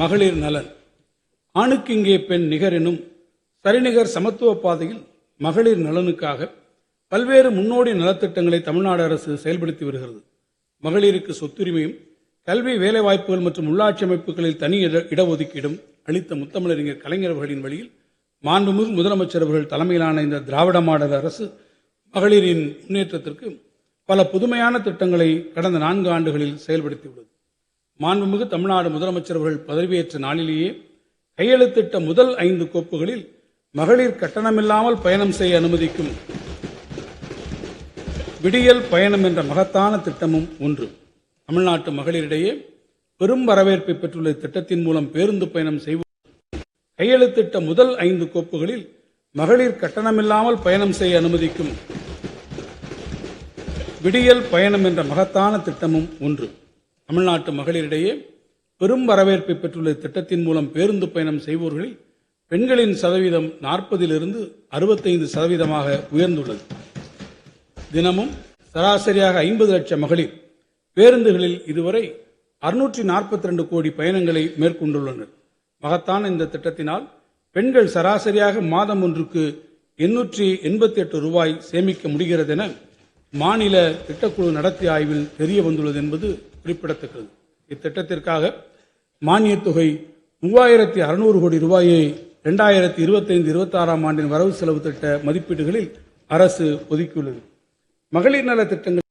மகளிர் நலன். ஆணுக்கு இங்கே பெண் நிகர் எனும் சரிநிகர் சமத்துவ பாதையில் மகளிர் நலனுக்காக பல்வேறு முன்னோடி நலத்திட்டங்களை தமிழ்நாடு அரசு செயல்படுத்தி வருகிறது. மகளிருக்கு சொத்துரிமையும் கல்வி, வேலைவாய்ப்புகள் மற்றும் உள்ளாட்சி அமைப்புகளில் தனி இடஒதுக்கீடும் அளித்த முத்தமிழறிஞர் கலைஞர் அவர்களின் வழியில் மாண்புமிகு முதலமைச்சர் அவர்கள் தலைமையிலான இந்த திராவிட மாடல் அரசு மகளிரின் முன்னேற்றத்திற்கு பல புதுமையான திட்டங்களை கடந்த 4 ஆண்டுகளில் செயல்படுத்தியுள்ளது. மாண்புமிகு தமிழ்நாடு முதலமைச்சர் அவர்கள் பதவியேற்ற நாளிலேயே கையெழுத்திட்ட முதல் 5 கோப்புகளில் மகளிர் கட்டணமில்லாமல் பயணம் செய்ய அனுமதிக்கும் விடியல் பயணம் என்ற மகத்தான திட்டமும் ஒன்று. தமிழ்நாட்டு மகளிரிடையே பெரும் வரவேற்பை பெற்றுள்ள திட்டத்தின் மூலம் பேருந்து பயணம் செய்வோர் கையெழுத்திட்ட முதல் 5 கோப்புகளில் மகளிர் கட்டணமில்லாமல் பயணம் செய்ய அனுமதிக்கும் விடியல் பயணம் என்ற மகத்தான திட்டமும் ஒன்று. தமிழ்நாட்டு மகளிரிடையே பெரும் வரவேற்பை பெற்றுள்ள திட்டத்தின் மூலம் பேருந்து பயணம் செய்வோர்களில் பெண்களின் சதவீதம் 40 65% உயர்ந்துள்ளது. தினமும் சராசரியாக 50 லட்சம் மகளிர் பேருந்துகளில் இதுவரை 642 கோடி பயணங்களை மேற்கொண்டுள்ளனர். மகத்தான இந்த திட்டத்தினால் பெண்கள் சராசரியாக மாதம் ஒன்றுக்கு 888 ரூபாய் சேமிக்க முடிகிறது என மாநில திட்டக்குழு நடத்திய ஆய்வில் தெரிய வந்துள்ளது என்பது குறிப்பிடத்தக்கது. இத்திட்டத்திற்காக மானியத் தொகை 3600 கோடி ரூபாயை 2025-26 ஆண்டின் வரவு செலவு திட்ட மதிப்பீடுகளில் அரசு ஒதுக்கியுள்ளது. மகளிர் நல திட்டங்கள்